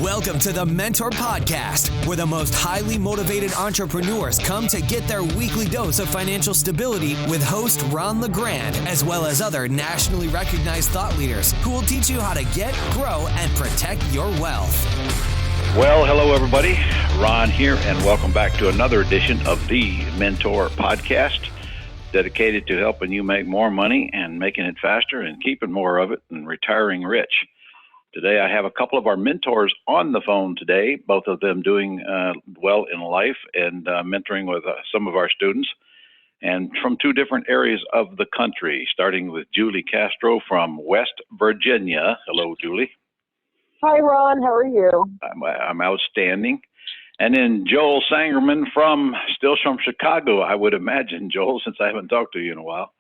Welcome to the Mentor Podcast, where the most highly motivated entrepreneurs come to get their weekly dose of financial stability with host Ron LeGrand, as well as other nationally recognized thought leaders who will teach you how to get, grow, and protect your wealth. Well, hello, everybody. Ron here, and welcome back to another edition of the Mentor Podcast, dedicated to helping you make more money and making it faster and keeping more of it and retiring rich. Today, I have a couple of our mentors on the phone today, both of them doing well in life and mentoring with some of our students, and from two different areas of the country, starting with Julie Casto from West Virginia. Hello, Julie. Hi, Ron. How are you? I'm outstanding. And then Joel Sangerman from Chicago, I would imagine, Joel, since I haven't talked to you in a while.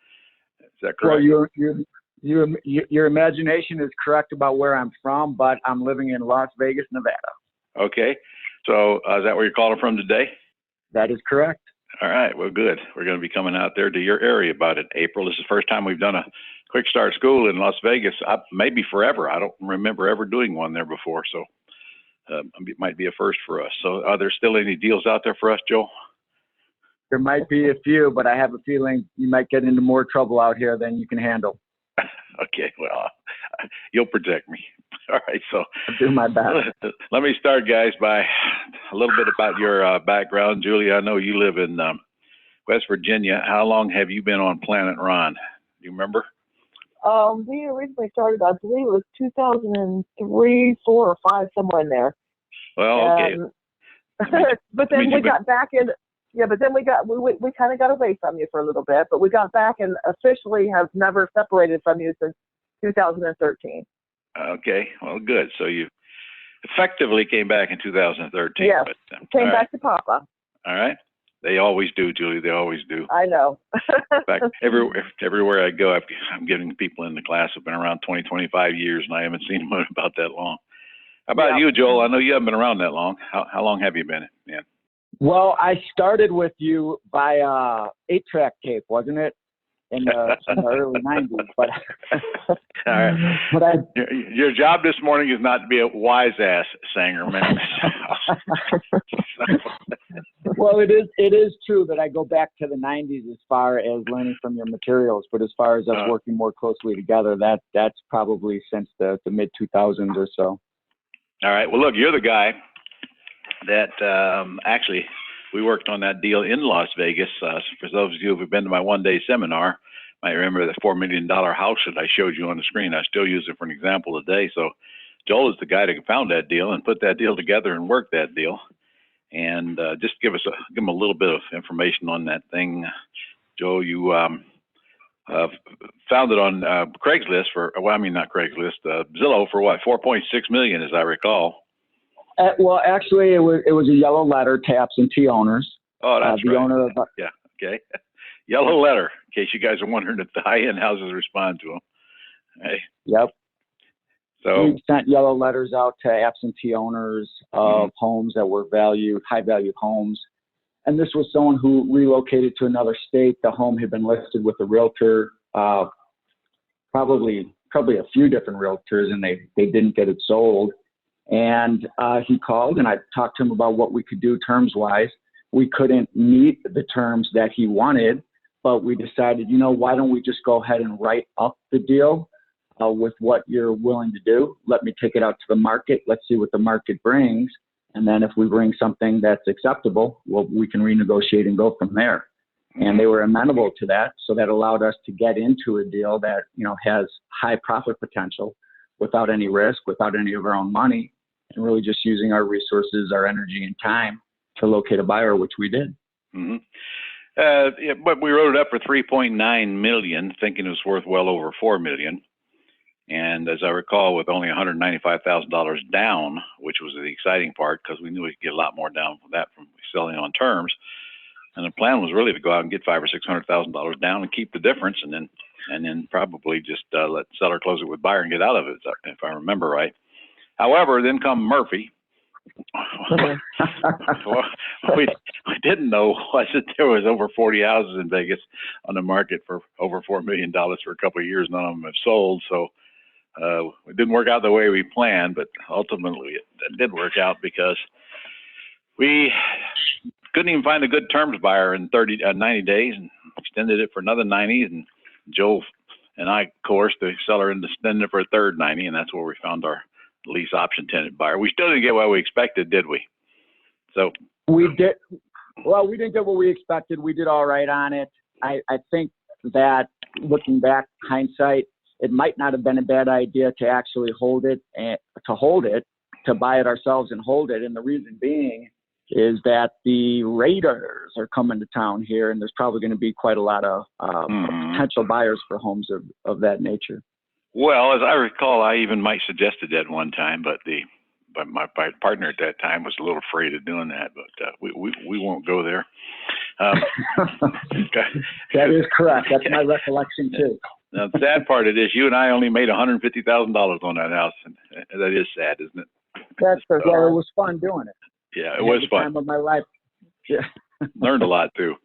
Is that correct? Well, your imagination is correct about where I'm from, but I'm living in Las Vegas, Nevada. Okay. So is that where you're calling from today? That is correct. All right. Well, good. We're going to be coming out there to your area about it. April. This is the first time we've done a quick start school in Las Vegas, maybe forever. I don't remember ever doing one there before. So it might be a first for us. So are there still any deals out there for us, Joe? There might be a few, but I have a feeling you might get into more trouble out here than you can handle. Okay, well, you'll protect me. All right, so I'll do my best. Let me start, guys, by a little bit about your background. Julie, I know you live in West Virginia. How long have you been on Planet Ron? Do you remember? We originally started, I believe it was 2003, 4, or 5, somewhere in there. Well, okay. But then we got back in. Yeah, but then we kind of got away from you for a little bit, but we got back and officially have never separated from you since 2013. Okay, well, good. So you effectively came back in 2013. Yes, but, came back to Papa. All right. They always do, Julie. They always do. I know. In fact, everywhere I go, I'm getting people in the class who've been around 20, 25 years, and I haven't seen them about that long. How about you, Joel? I know you haven't been around that long. How long have you been? Yeah. Well, I started with you by 8-track tape, wasn't it? In the early 90s. But, all right. But your job this morning is not to be a wise ass Sangerman. Well, it is true that I go back to the 90s as far as learning from your materials, but as far as us working more closely together, that's probably since the mid 2000s or so. All right. Well, look, you're the guy that actually we worked on that deal in Las Vegas. For those of you who've been to my one-day seminar, might remember the $4 million house that I showed you on the screen. I still use it for an example today. So Joel is the guy that found that deal and put that deal together and worked that deal. And just give him a little bit of information on that thing. Joe, you found it on Craigslist not Craigslist, Zillow for what, $4.6 million, as I recall. Well, actually, it was a yellow letter to absentee owners. Oh, that's the right. Owner of, yeah, okay. Yellow letter, in case you guys are wondering if the high-end houses respond to them. Hey. Yep. So we sent yellow letters out to absentee owners of homes that were high-value homes. And this was someone who relocated to another state. The home had been listed with a realtor, probably a few different realtors, and they didn't get it sold. And he called, and I talked to him about what we could do terms-wise. We couldn't meet the terms that he wanted, but we decided, why don't we just go ahead and write up the deal with what you're willing to do. Let me take it out to the market. Let's see what the market brings. And then if we bring something that's acceptable, well, we can renegotiate and go from there. And they were amenable to that. So that allowed us to get into a deal that, has high profit potential without any risk, without any of our own money, and really just using our resources, our energy and time to locate a buyer, which we did. Mm-hmm. But we wrote it up for $3.9 million, thinking it was worth well over $4 million. And as I recall, with only $195,000 down, which was the exciting part, because we knew we could get a lot more down for that from selling on terms. And the plan was really to go out and get $500,000 or $600,000 down and keep the difference, and then probably just let seller close it with buyer and get out of it, if I remember right. However, then come Murphy. What we didn't know was that there was over 40 houses in Vegas on the market for over $4 million for a couple of years. None of them have sold. So it didn't work out the way we planned, but ultimately it did work out because we couldn't even find a good terms buyer in 90 days and extended it for another 90. And Joel and I coerced the seller into extending it for a third 90, and that's where we found our lease option tenant buyer. We still didn't get what we expected, did we? So we did. Well, we didn't get what we expected. We did all right on it. I think that looking back, hindsight, it might not have been a bad idea to actually hold it, to buy it ourselves and hold it. And the reason being is that the raiders are coming to town here, and there's probably going to be quite a lot of potential buyers for homes of that nature. Well, as I recall, I even might suggested that one time, but my partner at that time was a little afraid of doing that. But we won't go there. That is correct. That's my recollection too. Now, the sad part of it is you and I only made $150,000 on that house, and that is sad, isn't it? That's for sure. It was fun doing it. Yeah, it was fun. Time of my life. Yeah. Learned a lot too.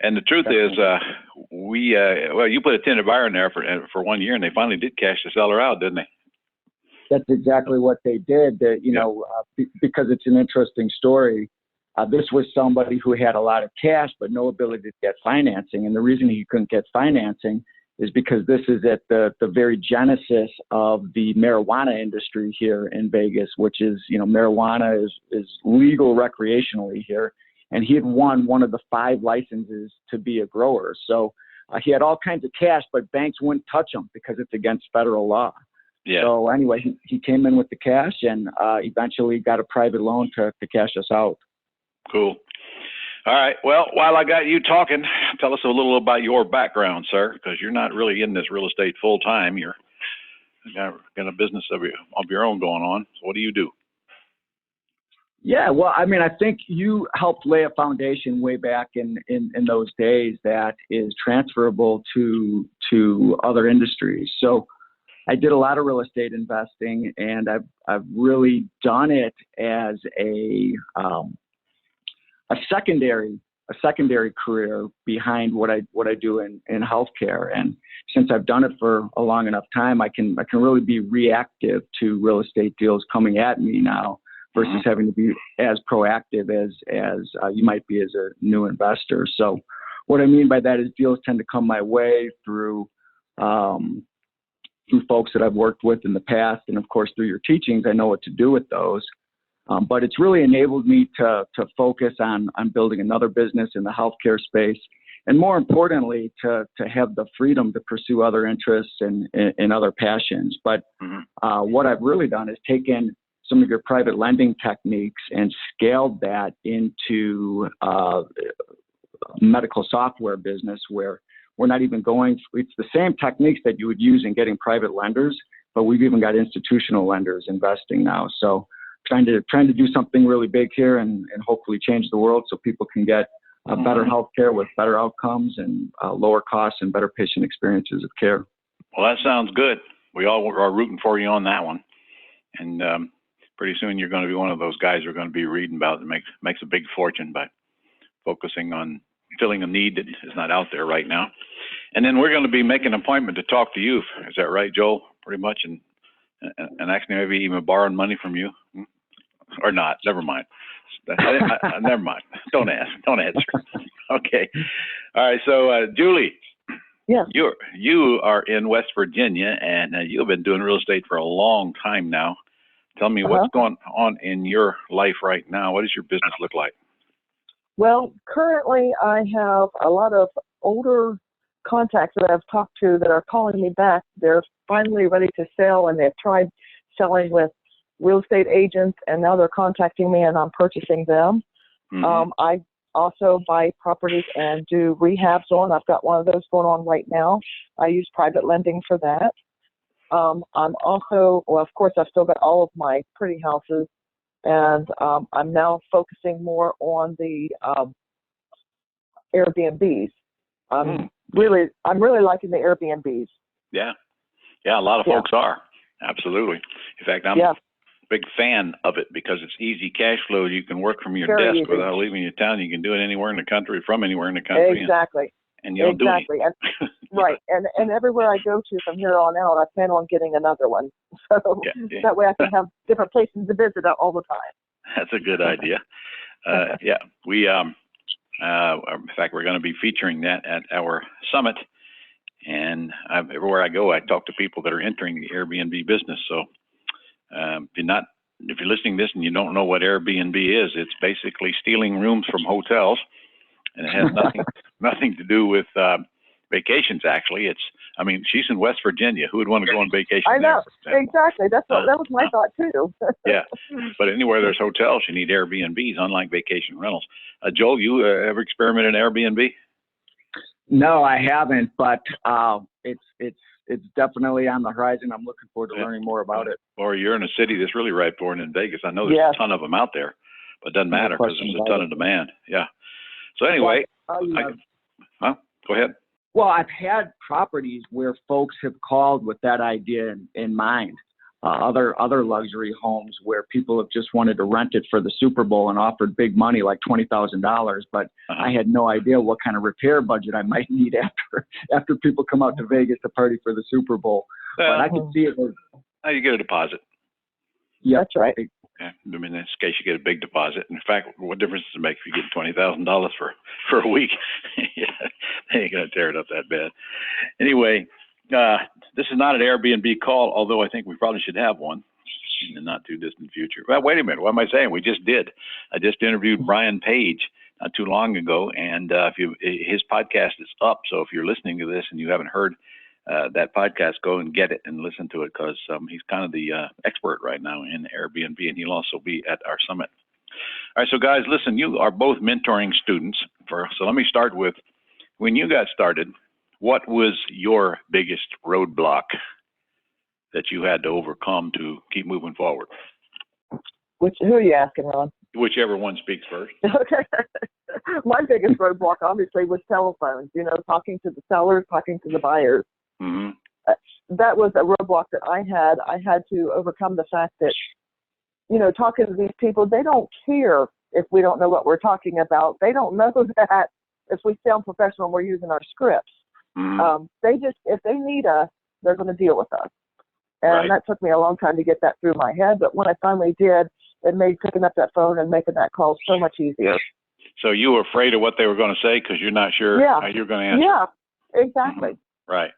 And the truth is, you put a tenant buyer in there for 1 year, and they finally did cash the seller out, didn't they? That's exactly what they did. Because it's an interesting story. This was somebody who had a lot of cash, but no ability to get financing. And the reason he couldn't get financing is because this is at the very genesis of the marijuana industry here in Vegas, which is, marijuana is legal recreationally here. And he had won one of the 5 licenses to be a grower. So he had all kinds of cash, but banks wouldn't touch him because it's against federal law. Yeah. So anyway, he came in with the cash and eventually got a private loan to cash us out. Cool. All right. Well, while I got you talking, tell us a little about your background, sir, because you're not really in this real estate full time. You're got a business of your own going on. So what do you do? Yeah, well, I mean, I think you helped lay a foundation way back in those days that is transferable to other industries. So I did a lot of real estate investing, and I've really done it as a secondary career behind what I do in healthcare. And since I've done it for a long enough time, I can really be reactive to real estate deals coming at me now versus having to be as proactive as you might be as a new investor. So what I mean by that is deals tend to come my way through folks that I've worked with in the past. And of course, through your teachings, I know what to do with those. But it's really enabled me to focus on building another business in the healthcare space. And more importantly, to have the freedom to pursue other interests and other passions. But what I've really done is taken some of your private lending techniques and scaled that into a medical software business where we're not even it's the same techniques that you would use in getting private lenders, but we've even got institutional lenders investing now. So trying to do something really big here and hopefully change the world so people can get better healthcare with better outcomes and lower costs and better patient experiences of care. Well, that sounds good. We all are rooting for you on that one. And pretty soon you're going to be one of those guys we're going to be reading about that makes a big fortune by focusing on filling a need that is not out there right now. And then we're going to be making an appointment to talk to you. Is that right, Joel? Pretty much. And actually maybe even borrowing money from you. Or not. Never mind. Never mind. Don't answer. Okay. All right. So, Julie. Yeah. You are in West Virginia, and you've been doing real estate for a long time now. Tell me what's going on in your life right now. What does your business look like? Well, currently I have a lot of older contacts that I've talked to that are calling me back. They're finally ready to sell, and they've tried selling with real estate agents, and now they're contacting me and I'm purchasing them. I also buy properties and do rehabs on. I've got one of those going on right now. I use private lending for that. I'm also, well, of course, I've still got all of my pretty houses, and I'm now focusing more on the Airbnbs. I'm really liking the Airbnbs. Yeah, a lot of folks are. Absolutely. In fact, I'm a big fan of it because it's easy cash flow. You can work from your desk without leaving your town. You can do it anywhere in the country, from anywhere in the country. Exactly. And you don't do anything. Right, and everywhere I go to from here on out, I plan on getting another one. So that way I can have different places to visit all the time. That's a good idea. Yeah, we in fact, we're going to be featuring that at our summit. And everywhere I go, I talk to people that are entering the Airbnb business. So if you're listening to this and you don't know what Airbnb is, it's basically stealing rooms from hotels, and it has nothing to do with vacations. Actually, she's in West Virginia. Who would want to go on vacation? I know, there? exactly. That was my thought too. Yeah, but anywhere there's hotels, you need Airbnbs, unlike vacation rentals. Joel, you ever experimented in Airbnb? No, I haven't, but it's definitely on the horizon. I'm looking forward to learning more about it. Or you're in a city that's really ripe for it in Vegas. I know there's a ton of them out there, but it doesn't matter because there's a ton of demand. Yeah. So anyway, go ahead. Well, I've had properties where folks have called with that idea in mind. Other luxury homes where people have just wanted to rent it for the Super Bowl and offered big money like $20,000, but I had no idea what kind of repair budget I might need after people come out to Vegas to party for the Super Bowl. But I can see it. You get a deposit. Yeah, that's right. Yeah, in this case, you get a big deposit. In fact, what difference does it make if you get $20,000 for a week? They ain't gonna tear it up that bad. Anyway. This is not an Airbnb call, although I think we probably should have one in the not too distant future. Well, wait a minute. What am I saying? We just did. I just interviewed Brian Page not too long ago, and his podcast is up. So if you're listening to this and you haven't heard that podcast, go and get it and listen to it, because he's kind of the expert right now in Airbnb, and he'll also be at our summit. All right, so guys, listen, you are both mentoring students. So let me start with, when you got started, what was your biggest roadblock that you had to overcome to keep moving forward? Who are you asking, Ron? Whichever one speaks first. Okay. My biggest roadblock, obviously, was telephones. Talking to the sellers, talking to the buyers. Mm-hmm. That was a roadblock that I had. I had to overcome the fact that, talking to these people, they don't care if we don't know what we're talking about. They don't know that if we sound professional, we're using our scripts. Mm-hmm. If they need us, they're going to deal with us. And that took me a long time to get that through my head. But when I finally did, it made picking up that phone and making that call so much easier. So you were afraid of what they were going to say because you're not sure how you're going to answer. Yeah, exactly. Mm-hmm. Right.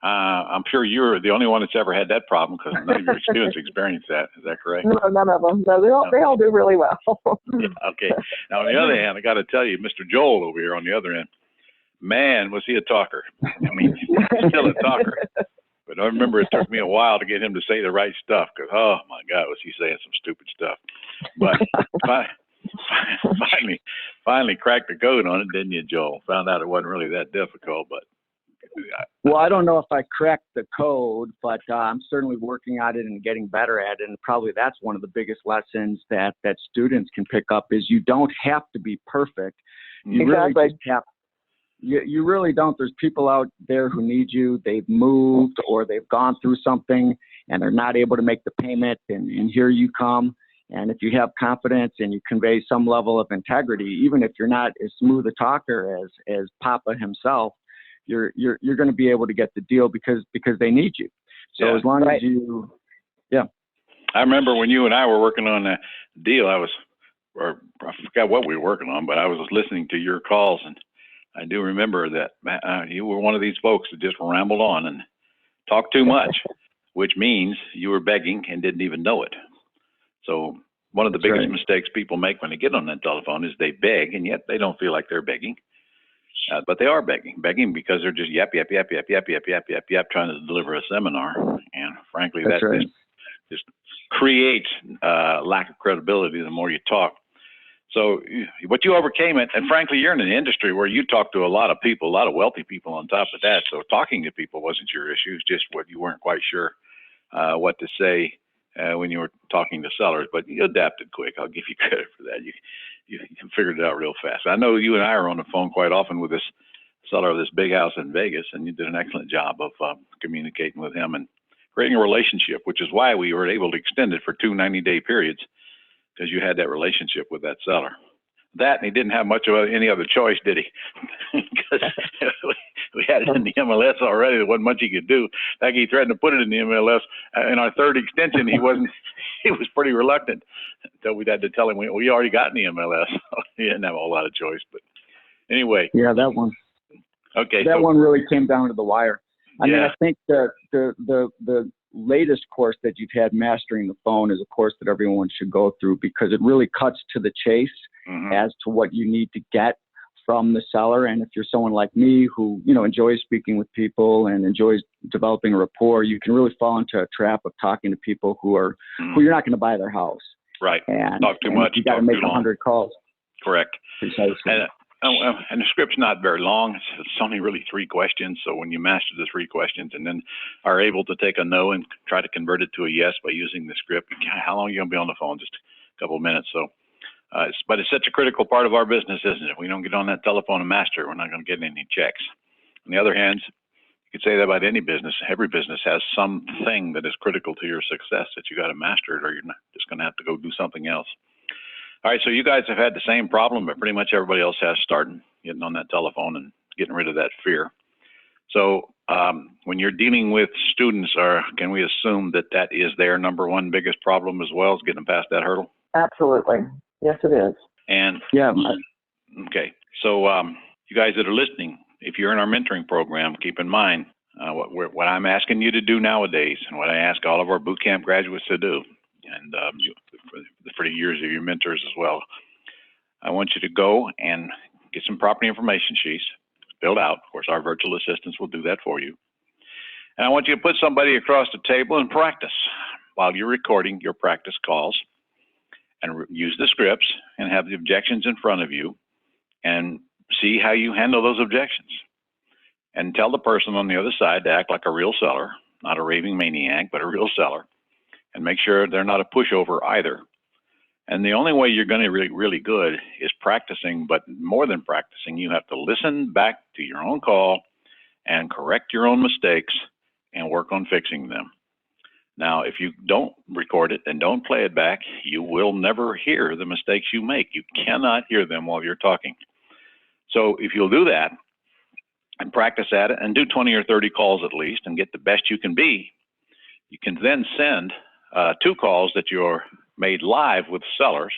I'm sure you're the only one that's ever had that problem, because none of your students experienced that. Is that correct? No, none of them. No, they all do really well. Yeah, okay. Now, on the other hand, I got to tell you, Mr. Joel over here on the other end, man, was he a talker. He's still a talker. But I remember it took me a while to get him to say the right stuff, because, oh, my God, was he saying some stupid stuff. But finally cracked the code on it, didn't you, Joel? Found out it wasn't really that difficult, but. Well, I don't know if I cracked the code, but I'm certainly working at it and getting better at it. And probably that's one of the biggest lessons that students can pick up is you don't have to be perfect. You really just have. You really don't. There's people out there who need you. They've moved or they've gone through something and they're not able to make the payment. And here you come. And if you have confidence and you convey some level of integrity, even if you're not as smooth a talker as Papa himself, you're going to be able to get the deal because they need you. So as long as you, I remember when you and I were working on a deal, I forgot what we were working on, but I was listening to your calls, and I do remember that you were one of these folks that just rambled on and talked too much, which means you were begging and didn't even know it. So one of the biggest mistakes people make when they get on that telephone is they beg, and yet they don't feel like they're begging. But they are begging because they're just yap, trying to deliver a seminar. And frankly, that just creates lack of credibility the more you talk. So, but you overcame it. And frankly, you're in an industry where you talk to a lot of people, a lot of wealthy people on top of that. So talking to people wasn't your issue. It's just what you weren't quite sure what to say when you were talking to sellers. But you adapted quick. I'll give you credit for that. You figured it out real fast. I know you and I are on the phone quite often with this seller of this big house in Vegas, and you did an excellent job of communicating with him and creating a relationship, which is why we were able to extend it for 2 90-day periods, because you had that relationship with that seller. That, and he didn't have much of any other choice, did he? Because we had it in the MLS already. There wasn't much he could do. Like, he threatened to put it in the MLS. In our third extension, he was pretty reluctant until we had to tell him we already got in the MLS. He didn't have a whole lot of choice. But anyway. Yeah, that one. Okay. That one really came down to the wire. I mean, I think the latest course that you've had, Mastering the Phone, is a course that everyone should go through, because it really cuts to the chase as to what you need to get from the seller. And if you're someone like me who, enjoys speaking with people and enjoys developing a rapport, you can really fall into a trap of talking to people who you're not going to buy their house. Right. And talk too much. You got to make 100 calls. Correct. Precisely. And the script's not very long. It's only really 3 questions. So when you master the 3 questions and then are able to take a no and try to convert it to a yes by using the script, how long are you going to be on the phone? Just a couple of minutes. So, but it's such a critical part of our business, isn't it? If we don't get on that telephone and master, we're not going to get any checks. On the other hand, you could say that about any business. Every business has something that is critical to your success that you got to master it, or you're just going to have to go do something else. All right, so you guys have had the same problem, but pretty much everybody else has, starting getting on that telephone and getting rid of that fear. So when you're dealing with students, can we assume that is their number one biggest problem as well, is getting past that hurdle? Absolutely. Yes, it is. And yeah. Okay, so you guys that are listening, if you're in our mentoring program, keep in mind what I'm asking you to do nowadays, and what I ask all of our boot camp graduates to do, and for the years of your mentors as well. I want you to go and get some property information sheets filled out. Of course, our virtual assistants will do that for you. And I want you to put somebody across the table and practice while you're recording your practice calls, and use the scripts and have the objections in front of you and see how you handle those objections. And tell the person on the other side to act like a real seller, not a raving maniac, but a real seller. And make sure they're not a pushover either. And the only way you're going to be really good is practicing, but more than practicing, you have to listen back to your own call and correct your own mistakes and work on fixing them. Now, if you don't record it and don't play it back, you will never hear the mistakes you make. You cannot hear them while you're talking. So if you'll do that and practice at it and do 20 or 30 calls at least and get the best you can be, you can then send 2 calls that you're made live with sellers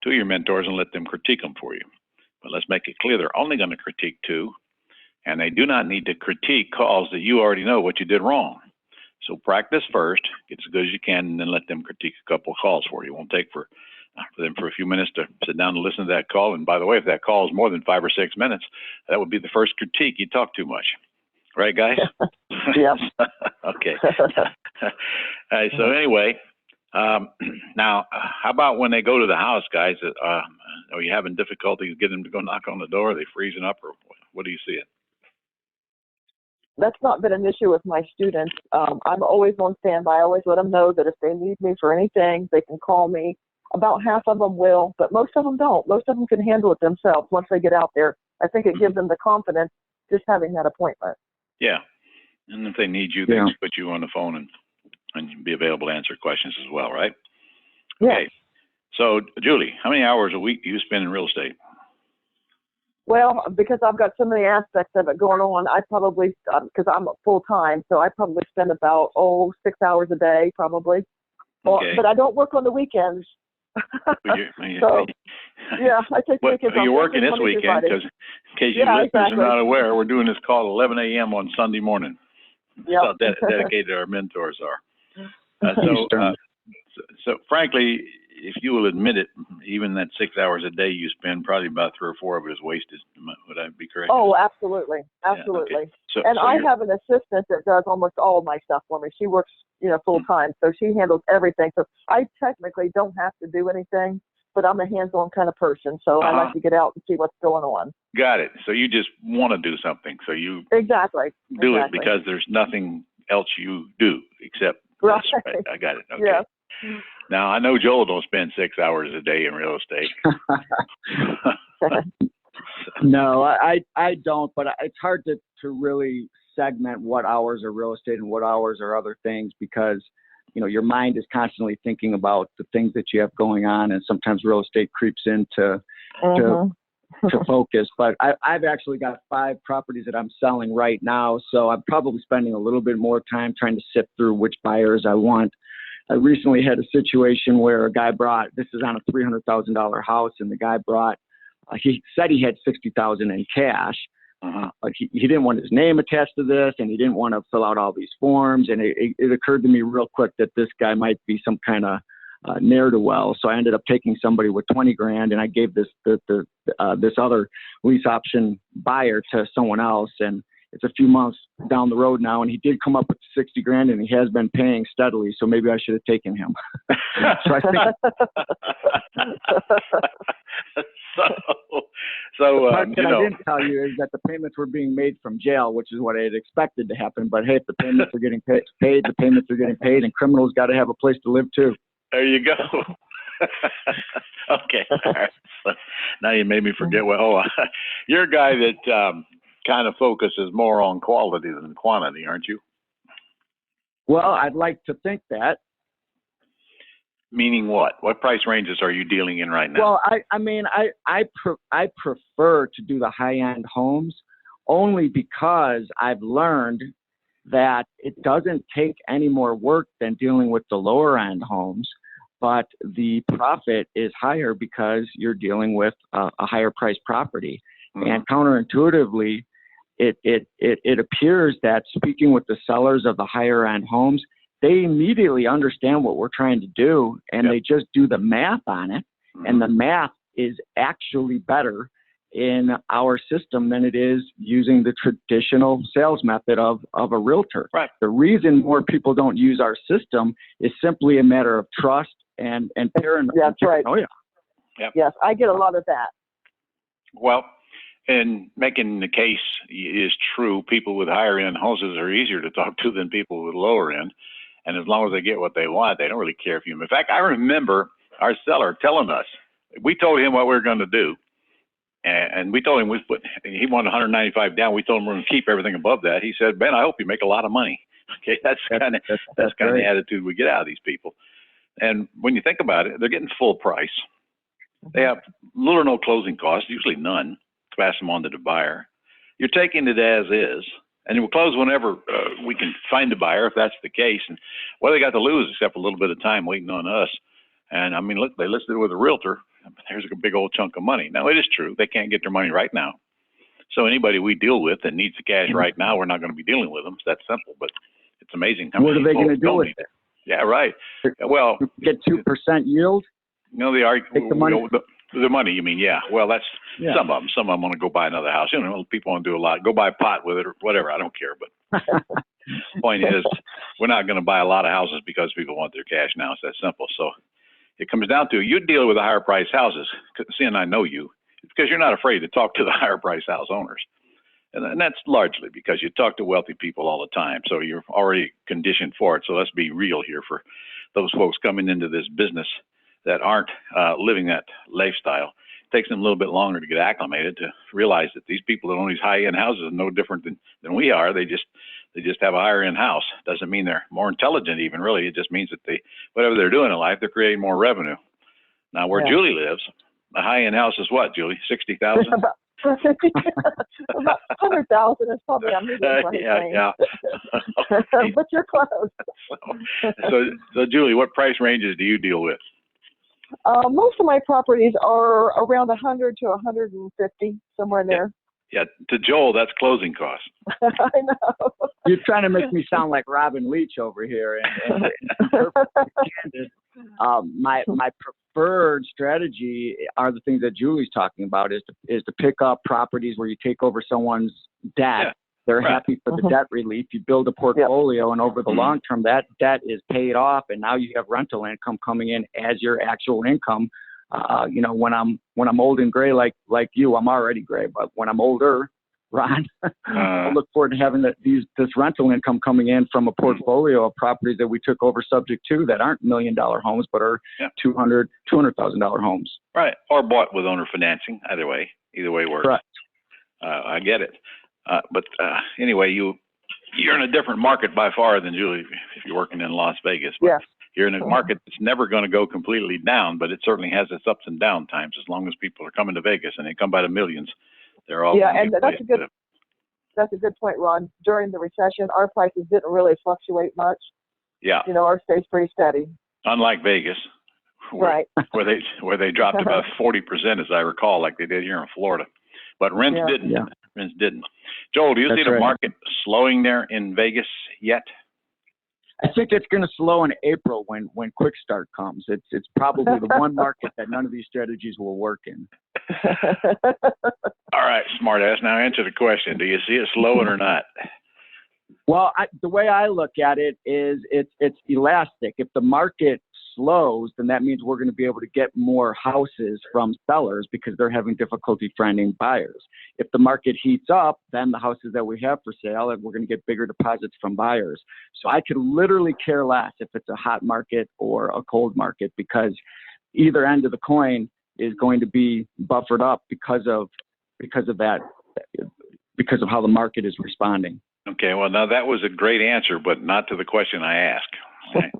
to your mentors and let them critique them for you. But let's make it clear, they're only going to critique 2, and they do not need to critique calls that you already know what you did wrong. So practice first, get as good as you can, and then let them critique a couple of calls for you. It won't take for them for a few minutes to sit down and listen to that call. And by the way, if that call is more than 5 or 6 minutes, that would be the first critique. You talk too much. Right, guys? Yeah. Okay. All right, so anyway, now, how about when they go to the house, guys? Are you having difficulties getting them to go knock on the door? Are they freezing up, or what do you see it? That's not been an issue with my students. I'm always on standby. I always let them know that if they need me for anything, they can call me. About half of them will, but most of them don't. Most of them can handle it themselves once they get out there. I think it gives them the confidence just having that appointment. Yeah. And if they need you, they can put you on the phone and be available to answer questions as well, right? Yeah. Okay. So, Julie, how many hours a week do you spend in real estate? Well, because I've got so many aspects of it going on, I probably, because I'm full-time, so I probably spend about, 6 hours a day, probably. Okay. But I don't work on the weekends. So, yeah, I take weekends. You're working this weekend, because in case you listeners are not aware, we're doing this call at 11 a.m. on Sunday morning. Yep. That's how dedicated our mentors are. So frankly, if you will admit it, even that 6 hours a day you spend, probably about 3 or 4 of it is wasted. Would I be correct? Oh, absolutely. Absolutely. Yeah, okay. And I have an assistant that does almost all of my stuff for me. She works, full time. So she handles everything. So I technically don't have to do anything, but I'm a hands-on kind of person. So I like to get out and see what's going on. Got it. So you just want to do something. So you exactly do it because there's nothing else you do except right. this, right? I got it. Okay. Yeah. Now, I know Joel don't spend 6 hours a day in real estate. No, I don't, but it's hard to really segment what hours are real estate and what hours are other things, because, your mind is constantly thinking about the things that you have going on, and sometimes real estate creeps into to focus. But I've actually got 5 properties that I'm selling right now, so I'm probably spending a little bit more time trying to sift through which buyers I want. I recently had a situation where a guy this is on a $300,000 house, and the guy brought, he said he had $60,000 in cash, but he didn't want his name attached to this, and he didn't want to fill out all these forms. And it occurred to me real quick that this guy might be some kind of ne'er-do-well. So I ended up taking somebody with $20,000, and I gave this other lease option buyer to someone else. And it's a few months down the road now, and he did come up with $60,000, and he has been paying steadily. So maybe I should have taken him. So I think. The part that I didn't tell you is that the payments were being made from jail, which is what I had expected to happen. But hey, if the payments are getting paid, the payments are getting paid, and criminals got to have a place to live too. There you go. Okay. All right. So now you made me forget you're a guy that kind of focuses more on quality than quantity, aren't you? Well, I'd like to think that. Meaning what? What price ranges are you dealing in right now? Well, I prefer to do the high-end homes only because I've learned that it doesn't take any more work than dealing with the lower-end homes, but the profit is higher because you're dealing with a higher-priced property. And counterintuitively, it appears that speaking with the sellers of the higher-end homes, they immediately understand what we're trying to do, and they just do the math on it. And the math is actually better in our system than it is using the traditional sales method of a realtor. Right. The reason more people don't use our system is simply a matter of trust and paranoia. That's right. Yep. Yes, I get a lot of that. Well, and making the case is true. People with higher end houses are easier to talk to than people with lower end. And as long as they get what they want, they don't really care if you. In fact, I remember our seller telling us, we told him what we were going to do. And we told him he wanted 195 down. We told him we're going to keep everything above that. He said, Ben, I hope you make a lot of money. Okay. That's kind of the attitude we get out of these people. And when you think about it, they're getting full price. They have little or no closing costs, usually none, to pass them on to the buyer. You're taking it as is. And we'll close whenever we can find a buyer, if that's the case. And what they got to lose except a little bit of time waiting on us. And I mean, look, they listed it with a realtor. There's a big old chunk of money. Now, it is true. They can't get their money right now. So anybody we deal with that needs the cash right now, we're not going to be dealing with them. It's that simple. But it's amazing how what are they going to do with it? Yeah, right. Well, get 2% yield? No, they are. Take the money. The money, you mean? Yeah. Well, that's some of them. Some of them want to go buy another house. You know, people want to do a lot. Go buy pot with it or whatever. I don't care. But point is, we're not going to buy a lot of houses because people want their cash now. It's that simple. So it comes down to you deal with the higher price houses. Seeing I know you, it's because you're not afraid to talk to the higher price house owners. And that's largely because you talk to wealthy people all the time. So you're already conditioned for it. So let's be real here for those folks coming into this business that aren't living that lifestyle. It takes them a little bit longer to get acclimated to realize that these people that own these high-end houses are no different than we are. They just have a higher-end house. Doesn't mean they're more intelligent even, really. It just means that whatever they're doing in life, they're creating more revenue. Now, where Julie lives, a high-end house is what, Julie? 60,000? About 100,000 is probably a medium price range. Yeah. But you're close. So, Julie, what price ranges do you deal with? Most of my properties are around 100 to 150, somewhere in there. Yeah, to Joel, that's closing costs. I know. You're trying to make me sound like Robin Leach over here. And candid, my preferred strategy are the things that Julie's talking about is to pick up properties where you take over someone's debt. Yeah. They're happy for the debt relief. You build a portfolio, and over the long term, that debt is paid off, and now you have rental income coming in as your actual income. When I'm old and gray like you, I'm already gray, but when I'm older, Ron, I look forward to having this rental income coming in from a portfolio of properties that we took over subject to that aren't $1 million homes, but are $200,000 homes. Right, or bought with owner financing. Either way works. Correct. I get it. But anyway, you're in a different market by far than Julie if you're working in Las Vegas. But You're in a market that's never going to go completely down, but it certainly has its ups and down times. As long as people are coming to Vegas and they come by the millions, they're all and that's a good point, Ron. During the recession, our prices didn't really fluctuate much. Yeah. Ours stays pretty steady. Unlike Vegas, where they dropped about 40%, as I recall, like they did here in Florida. But rents didn't. Yeah. Rents didn't. Joel, do you see the market slowing there in Vegas yet? I think it's going to slow in April when Quick Start comes. It's probably the one market that none of these strategies will work in. All right, smartass. Now answer the question. Do you see it slowing or not? Well, the way I look at it is it's elastic. If the market slows, then that means we're going to be able to get more houses from sellers because they're having difficulty finding buyers. If the market heats up, then the houses that we have for sale, we're going to get bigger deposits from buyers. So I could literally care less if it's a hot market or a cold market, because either end of the coin is going to be buffered up because of how the market is responding. Okay, well, now that was a great answer, but not to the question I asked. Okay.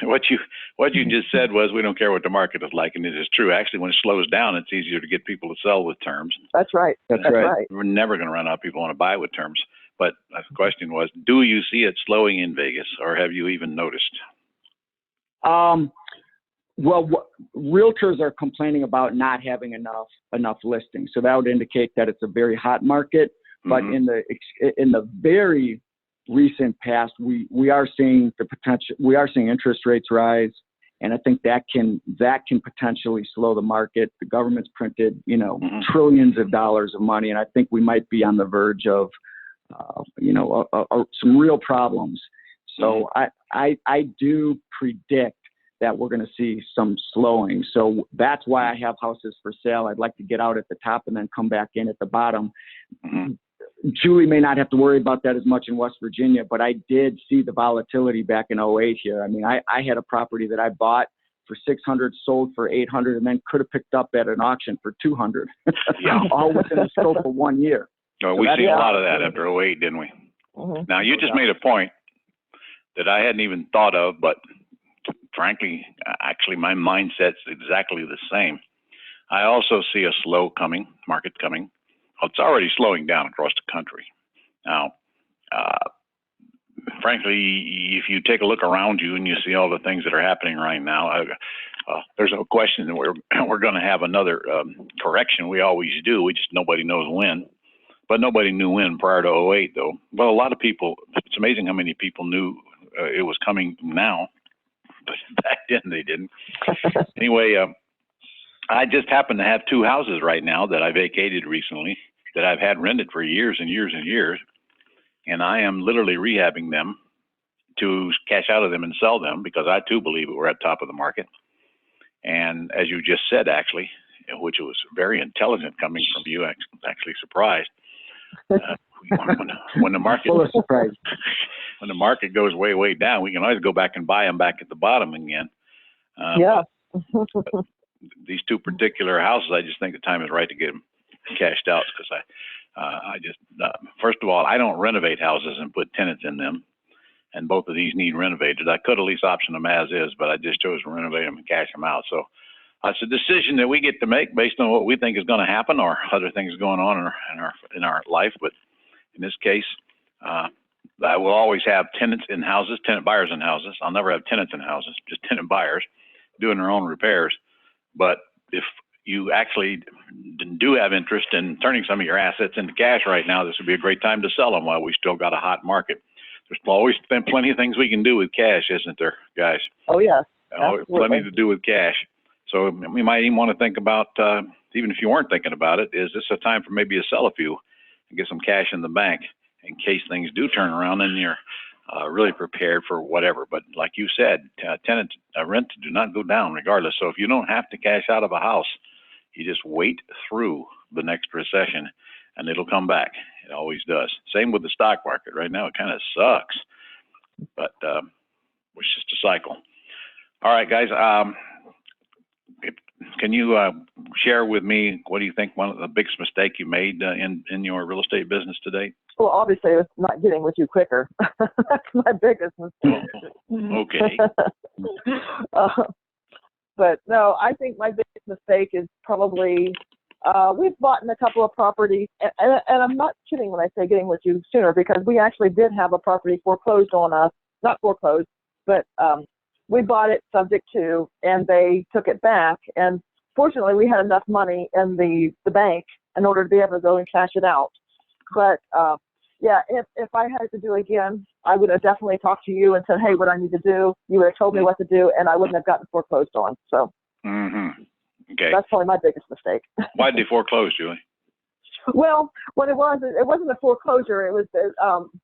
What you just said was we don't care what the market is like, and it is true. Actually, when it slows down, it's easier to get people to sell with terms. That's right. That's right. We're never going to run out of people want to buy with terms. But the question was, do you see it slowing in Vegas, or have you even noticed? Well, realtors are complaining about not having enough listings, so that would indicate that it's a very hot market. But in the very recent past, we are seeing the potential. We are seeing interest rates rise, and I think that can potentially slow the market. The government's printed, trillions of dollars of money, and I think we might be on the verge of, some real problems. So I do predict that we're going to see some slowing. So that's why I have houses for sale. I'd like to get out at the top and then come back in at the bottom. Julie may not have to worry about that as much in West Virginia, but I did see the volatility back in 2008 here. I mean, I had a property that I bought for $600, sold for $800, and then could have picked up at an auction for $200. All within the scope of 1 year. Oh, we see a lot of that after 2008, didn't we? Now, you just made a point that I hadn't even thought of, but frankly, actually, my mindset's exactly the same. I also see a slow market coming. It's already slowing down across the country. Now, frankly, if you take a look around you and you see all the things that are happening right now, there's no question that we're going to have another correction. We always do. Nobody knows when. But nobody knew when prior to 2008, though. Well, a lot of people, it's amazing how many people knew it was coming now. But back then they didn't. Anyway, I just happen to have two houses right now that I vacated recently that I've had rented for years and years and years. And I am literally rehabbing them to cash out of them and sell them because I too believe we're at top of the market. And as you just said, actually, which was very intelligent coming from you, actually surprised. When the market when the market goes way down, we can always go back and buy them back at the bottom again. These two particular houses, I just think the time is right to get them cashed out because I just first of all, I don't renovate houses and put tenants in them, and both of these need renovated. I could at least option them as is, but I just chose to renovate them and cash them out. So it's a decision that we get to make based on what we think is going to happen or other things going on in our life. But in this case, I will always have tenant buyers in houses. I'll never have tenants in houses, just tenant buyers doing their own repairs. But if you actually do have interest in turning some of your assets into cash right now, this would be a great time to sell them while we still got a hot market. There's always been plenty of things we can do with cash, isn't there, guys? Oh, yeah. Plenty to do with cash. So we might even want to think about, even if you weren't thinking about it, is this a time for maybe to sell a few and get some cash in the bank in case things do turn around and you're really prepared for whatever. But like you said, tenant rents do not go down regardless. So if you don't have to cash out of a house, you just wait through the next recession and it'll come back. It always does. Same with the stock market. Right now it kind of sucks, but it's just a cycle. All right, guys. Can you share with me what do you think one of the biggest mistake you made in your real estate business to date? Well, obviously, it's not getting with you quicker. That's my biggest mistake. Okay. But no, I think my biggest mistake is probably we've bought in a couple of properties, and I'm not kidding when I say getting with you sooner, because we actually did have a property foreclosed on us, not foreclosed, but we bought it subject to, and they took it back. And fortunately, we had enough money in the bank in order to be able to go and cash it out. But yeah, if I had to do it again, I would have definitely talked to you and said, hey, what I need to do. You would have told me what to do, and I wouldn't have gotten foreclosed on. So Okay. That's probably my biggest mistake. Why did they foreclose, Julie? Well, what it wasn't a foreclosure. It was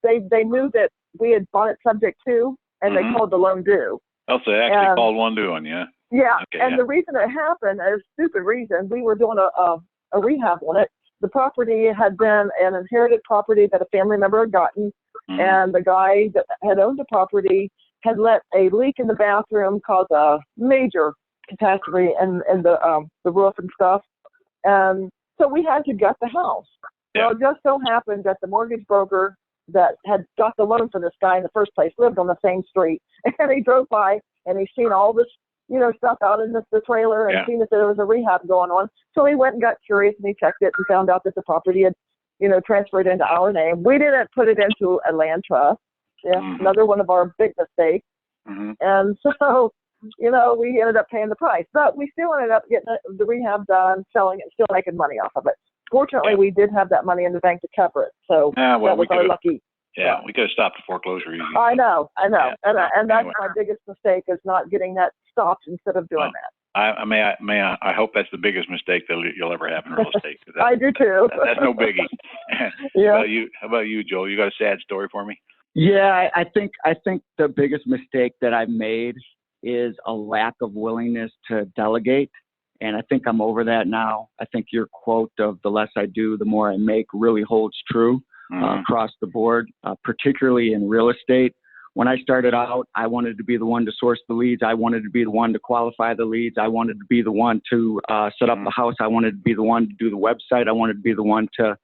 they knew that we had bought it subject to, and they called the loan due. Oh, so they actually called one due on you. Yeah, okay, and the reason it happened, a stupid reason, we were doing a rehab on it. The property had been an inherited property that a family member had gotten, and the guy that had owned the property had let a leak in the bathroom cause a major catastrophe and the roof and stuff. And so we had to gut the house. Yeah. Well, it just so happened that the mortgage broker that had got the loan for this guy in the first place lived on the same street. And he drove by and he's seen all this, stuff out in the trailer and seen that there was a rehab going on. So he went and got curious and he checked it and found out that the property had, transferred into our name. We didn't put it into a land trust. Yeah, another one of our big mistakes. And so, we ended up paying the price, but we still ended up getting the rehab done, selling it, still making money off of it. Fortunately, we did have that money in the bank to cover it, so that was our lucky. Yeah, we could have stopped the foreclosure easy. I know, Yeah. and that's my biggest mistake, is not getting that stopped instead of doing that. I hope that's the biggest mistake that you'll ever have in real estate. I do too. That's no biggie. Yeah. How about you, Joel? You got a sad story for me? Yeah, I think the biggest mistake that I've made is a lack of willingness to delegate. And I think I'm over that now. I think your quote of the less I do, the more I make really holds true across the board, particularly in real estate. When I started out, I wanted to be the one to source the leads. I wanted to be the one to qualify the leads. I wanted to be the one to set up the house. I wanted to be the one to do the website. I wanted to be the one to,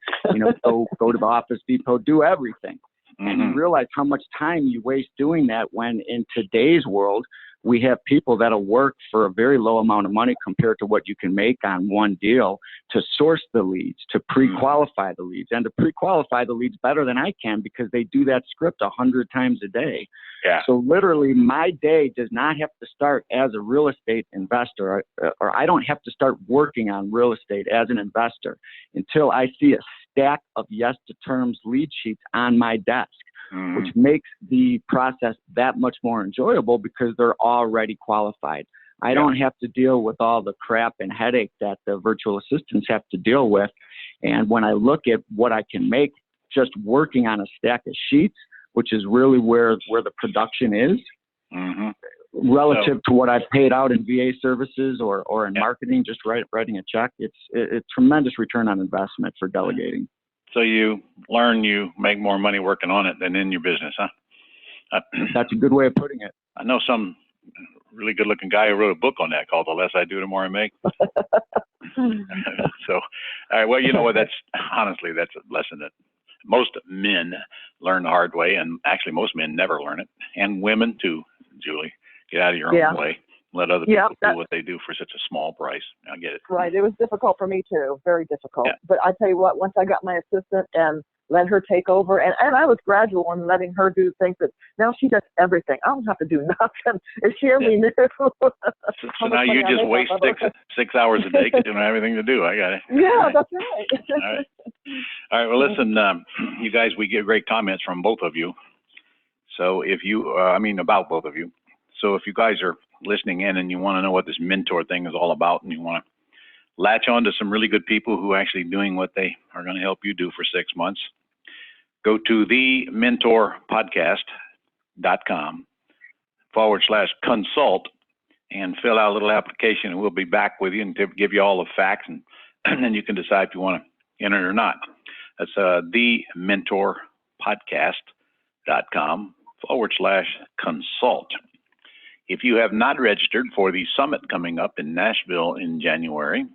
go to the Office Depot, do everything. And you realize how much time you waste doing that when in today's world, we have people that'll work for a very low amount of money compared to what you can make on one deal to source the leads, to pre-qualify the leads, and to pre-qualify the leads better than I can because they do that script 100 times a day. Yeah. So literally my day does not have to start as a real estate investor, or I don't have to start working on real estate as an investor until I see a stack of yes to terms lead sheets on my desk, which makes the process that much more enjoyable because they're already qualified. I don't have to deal with all the crap and headache that the virtual assistants have to deal with. And when I look at what I can make just working on a stack of sheets, which is really where the production is, relative to what I've paid out in VA services or in marketing, just writing a check, it's tremendous return on investment for delegating. So you learn you make more money working on it than in your business, huh? That's a good way of putting it. I know some really good-looking guy who wrote a book on that called "The Less I Do, the More I Make." So, all right. Well, you know what? That's a lesson that most men learn the hard way, and actually most men never learn it, and women too. Julie, get out of your own way. Let other people do what they do for such a small price. I get it. Right. It was difficult for me too. Very difficult. Yeah. But I tell you what, once I got my assistant and let her take over, and I was gradual in letting her do things that now she does everything. I don't have to do nothing. If she only knew. So now you just waste 6 hours a day doing everything to do. I got it. Yeah, that's right. All right. All right. Well, listen, you guys, we get great comments from both of you. So if you, about both of you. So if you guys are listening in and you want to know what this mentor thing is all about, and you want to latch on to some really good people who are actually doing what they are going to help you do for 6 months, go to thementorpodcast.com/consult and fill out a little application, and we'll be back with you and to give you all the facts, and then you can decide if you want to enter it or not. That's thementorpodcast.com/consult. If you have not registered for the summit coming up in Nashville in January,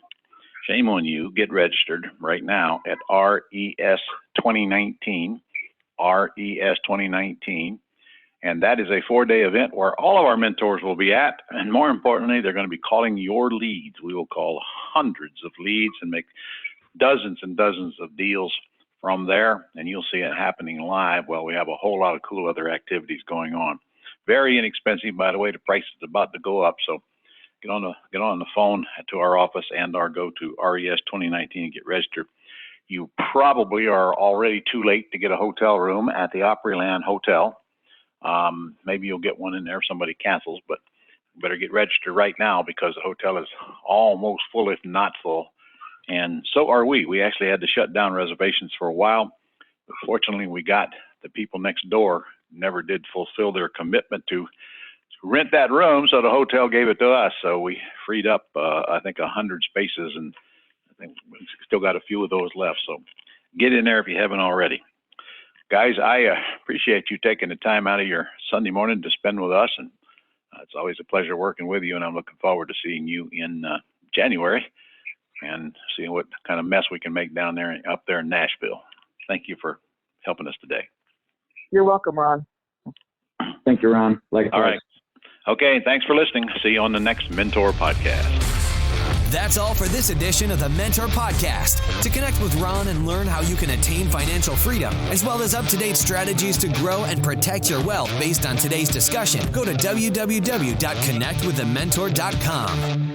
shame on you. Get registered right now at RES2019 RES 2019. And that is a 4-day event where all of our mentors will be at. And more importantly, they're going to be calling your leads. We will call hundreds of leads and make dozens and dozens of deals from there. And you'll see it happening live while we have a whole lot of cool other activities going on. Very inexpensive, by the way. The price is about to go up. So get on the phone to our office and/or go to RES 2019 and get registered. You probably are already too late to get a hotel room at the Opryland Hotel. Maybe you'll get one in there if somebody cancels, but you better get registered right now because the hotel is almost full, if not full. And so are we. We actually had to shut down reservations for a while, but fortunately we got the people next door never did fulfill their commitment to rent that room, so the hotel gave it to us. So we freed up, I think, 100 spaces, and I think we still got a few of those left. So get in there if you haven't already. Guys, I appreciate you taking the time out of your Sunday morning to spend with us, and it's always a pleasure working with you, and I'm looking forward to seeing you in January and seeing what kind of mess we can make down there, up there in Nashville. Thank you for helping us today. You're welcome, Ron. Thank you, Ron. Likewise. All right. Okay, thanks for listening. See you on the next Mentor Podcast. That's all for this edition of the Mentor Podcast. To connect with Ron and learn how you can attain financial freedom, as well as up-to-date strategies to grow and protect your wealth based on today's discussion, go to www.connectwiththementor.com.